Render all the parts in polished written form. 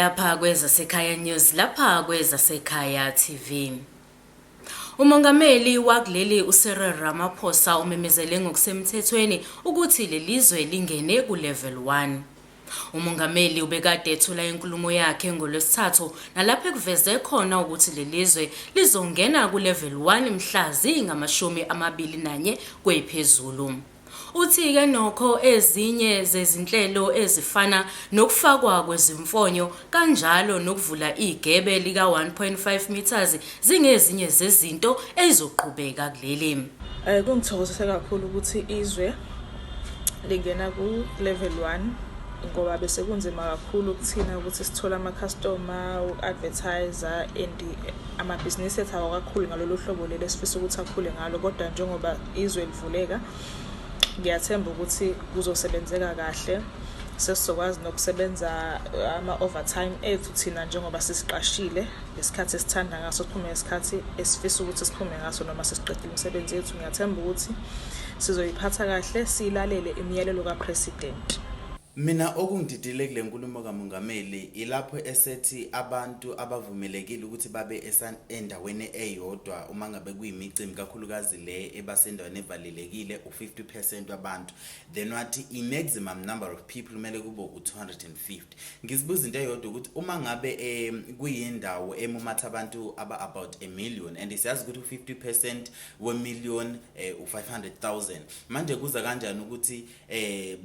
lapha kwezasekhaya news lapha kwezasekhaya TV. Umongameli wakuleli uCyril Ramaphosa umemezele ngokusemthethweni ukuthi lelizwe lingene ku level 1. Umongameli ubekade ethula inkulumo yakhe ngoLwesithathu nalapho ekuveze khona ukuthi lelizwe lizongena ku level 1 mhla zi-21 kwephezulu. Uthi-ke nokho ezinye zezinhlelo ezifana nokufakwa kwezimfonyo kanjalo nokuvula igebe lika 1.5 meters zingezinye zezinto ezizoqhubeka kuleli. Kungithokozisa kakhulu ukuthi izwe lingena ku level 1 ngoba bese kunzima kakhulu ukuthina ukuthi sithola ama-customer, u-advertiser and amabhizinisi ethu awakakhulu ngalolu hlobo leli esifisa ukuthi akhule ngalo, kodwa njengoba izwe livuleka ngiyathemba ukuthi kuzosebenzeka kahle. Sesizokwazi nokusebenza ama-overtime ethu thina njengoba sisiqashile ngesikhathi esithanda ngaso, siphume ngesikhathi esifisa ukuthi siphume ngaso noma sesiqedile imisebenzi yethu. Ngiyathemba ukuthi sizoyiphatha kahle, silalele imiyalelo kaPresident. Mina okungididile kule nkulumo kamongameli ilapho esethi abantu abavumelekile ukuthi babe endaweni eyodwa uma ngabe kuyimicimbi kakhulukazi le ebasendaweni evalelekile u50% wabantu, then wathi i-maximum number of people kumele kube u250. Ngizibuza into eyodwa ukuthi uma ngabe kuyindawo emumatha abantu about 1 million and siyazi ukuthi u50% we-million u500,000, manje kuza kanjani ukuthi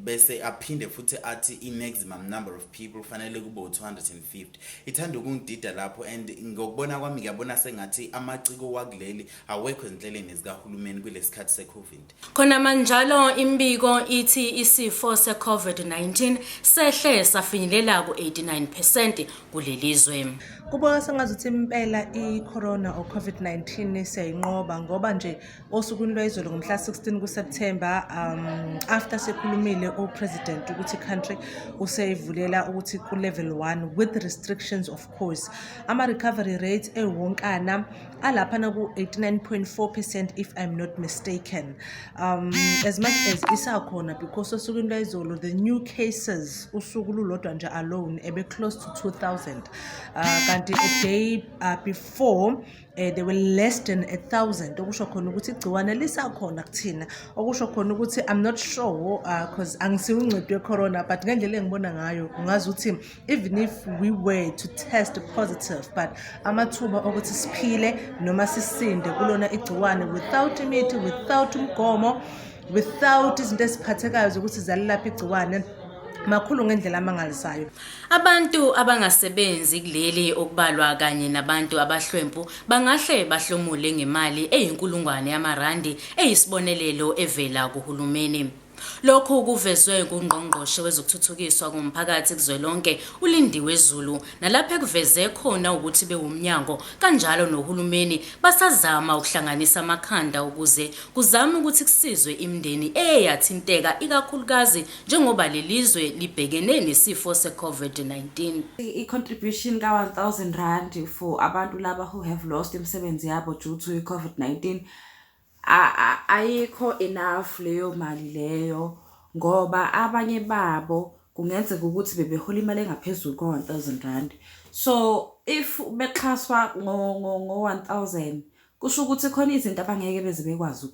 bese aphinde futhi athi i-maximum number of people kufanele kube u250? Ithanda ukungidida lapho, and ngokubona kwami ngiyabona sengathi amaciko wakuleli awekho ezinhleleni zikahulumeni kulesikhathi se-COVID. Khona manjalo imbiko ithi isifo se-COVID-19 sehle safinyelela ku-89% kulelizwe. Kubona sengazuthi impela i-corona or COVID-19 siyayinqoba ngoba nje osukwini lwezolo ngomhla 16 kuSeptember after sekhulumile uPresident ukuthi country useyivulela ukuthi ku level 1 with restrictions of course. Ama recovery rate ewonkana alapha na ku 89.4% if I'm not mistaken. As much as isakhona because osukwini lwezolo the new cases usuku lulodwa nje alone ebe close to 2000. Kanti a day before there were less than 1,000. Okusho khona ukuthi igciwane lisakhona kuthina, okusho khona ukuthi I'm not sure because angisiwuncedo corona, but ngendlela engibona ngayo ungazi ukuthi even if we were to test positive but amathuba ukuthi siphile noma sisinde kulona igciwane without imithi, without umgomo, without izinto eziphathekayo zokuthi zalapha igciwane makhulu ngendlela amangalisayo. Abantu abangasebenzi kuleli okubalwa kanye nabantu abahlwempu bangahle bahlomule ngemali eyinkulungwane yamarandi eyisibonelelo evela kuhulumeni. Lokhu kuvezwe ngungqongqoshe wezokuthuthukiswa komphakathi kuzwelonke uLindiwe Zulu nalapho ekuveze khona ukuthi bewumnyango kanjalo nohulumeni basazama ukuhlanganisa amakhanda ukuze kuzame ukuthi kusizwe imindeni eyathinteka ikakhulukazi njengoba lelizwe libhekene nesifo se-COVID-19. I-contribution ka-1,000 rand for abantu laba who have lost imisebenzi yabo due to i-COVID-19 ayikho enough leyo mali leyo, ngoba abanye babo kungenzeka ukuthi bebehola imali engaphezulu ko-1,000 rand. So if bexhaswa ngo-1,000 kusho ukuthi khona izinto abangeke beze bekwazi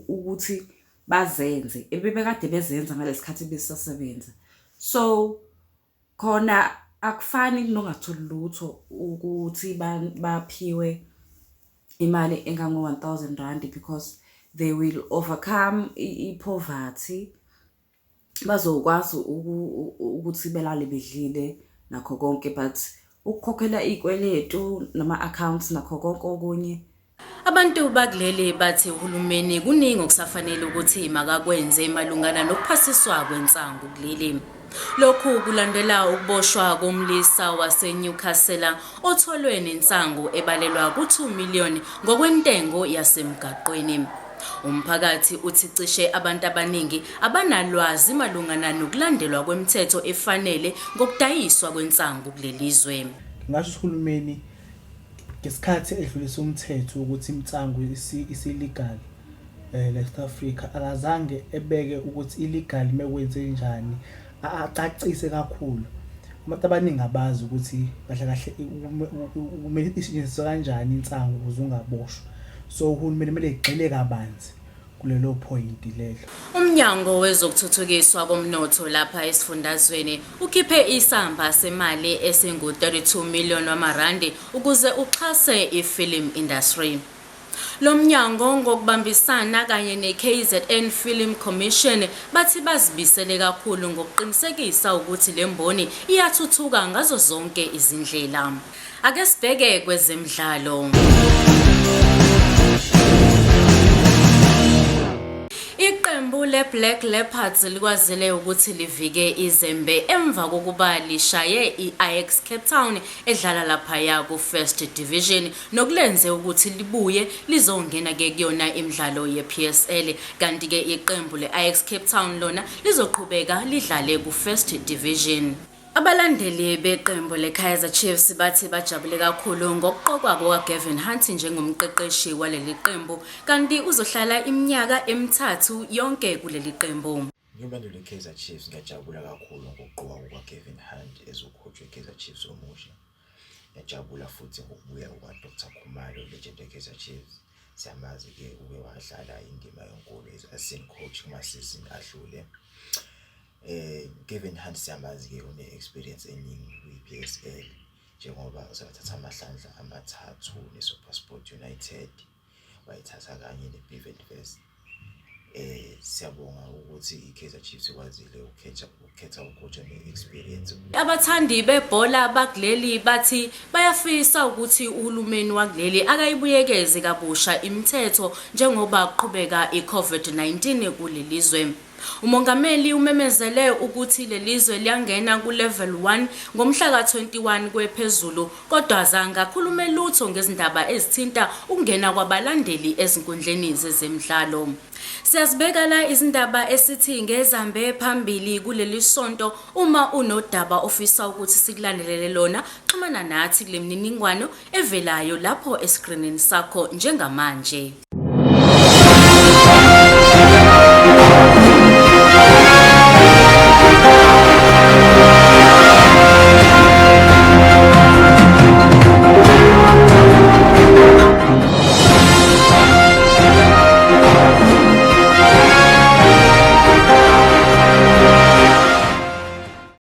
ukuthi bazenze ebebekade bezenza ngalesikhathi besasebenza. So khona akufani kunongatholi lutho ukuthi baphiwe imali engango-1,000 rand because they will overcome i-poverty, bazokwazi ukuthi belale bedlile nakho konke, but ukukhokhela izikweletu nama-accounts nakho konke okunye. Abantu bakuleli bathi uhulumeni kuningi okusafanele ukuthi makakwenze malungana nokuphasiswa kwensangu kuleli. Lokhu kulandela ukuboshwa komlisa waseNewcastle otholwe nensangu ebalelwa ku2 million ngokwentengo yasemgaqweni. Umphakathi uthi cishe abantu abaningi abanalwazi malungana nokulandelwa kwemithetho efanele ngokudayiswa kwensangu kulelizwe. Ngasho uhulumeni ngesikhathi edlulisa umthetho ukuthi imtsangu isi-legal South Africa akazange ebeke ukuthi illegal mekwenze njani, acacise kakhulu abantu abaningi abazi ukuthi kahle kahle kumele isetshenziswe kanjani insangu ukuze ungaboshwa. So uhulumeni kumele egxile kabanzi kulelo point lelo. Umnyango wezokuthuthukiswa komnotho lapha esifundazweni ukhiphe isamba semali esingu 32 million wamarandi ukuze uxhase ifilm industry. Lo mnyango ngokubambisana kanye ne-KZN Film Commission bathi bazibisele kakhulu ngokuqinisekisa ukuthi le mboni iyathuthuka ngazo zonke izindlela. Ake sibheke kwezemidlalo. Iqembu le-Black Leopards likwazile ukuthi livike izembe emva kokuba lishaye i-Ajax Cape Town edlala laphaya ku-First Division nokulenze ukuthi libuye lizongena-ke kuyona imidlalo ye-PSL, kanti-ke iqembu le-Ajax Cape Town lona lizoqhubeka lidlale ku-First Division. Abalandeli beqembu le-Kaizer Chiefs bathi bajabule kakhulu ngokuqokwa kwa-Gavin Hunt njengomqeqeshi waleli qembu, kanti uzohlala iminyaka emithathu yonke kuleli qembu. Ngibalandeli le-Kaizer Chiefs ngiyajabula kakhulu ngokuqokwa kwa-Gavin Hunt ezocoach we-Kaizer Chiefs omusha. Ngiyajabula futhi ngokubuya kwa-Dr. Khumalo, legend ye-Kaizer Chiefs. Siyamazi-ke ube wadlala indima enkulu as assistant coach kuma-season adlule. Gavin Hunt siyamazi-ke une-experience eningi kwi-PSL njengoba uzathatha amahlandla amathathu ne-SuperSport United, wayithatha kanye ne-Bivendvest. Siyabonga ukuthi i-Kaizer Chiefs ikwazile ukukhetha ucoach one-experience. Abathandi bebhola bakuleli bathi bayafisa ukuthi uhulumeni wakuleli akayibuyekeze kabusha imithetho njengoba kuqhubeka i-COVID-19 kuleli zwe. Umongameli umemezele ukuthi lelizwe liyangena ku-level 1 ngomhla ka-21 kwephezulu, kodwa azange akhulume lutho ngezindaba ezithinta ukungena kwabalandeli ezinkundleni zezemidlalo. Siyazibeka la izindaba esithi ngezambe phambili kulelisonto. Uma unodaba ofisa ukuthi sikulandelele lona, xhumana nathi kule mininingwano evelayo lapho escreenini sakho njengamanje.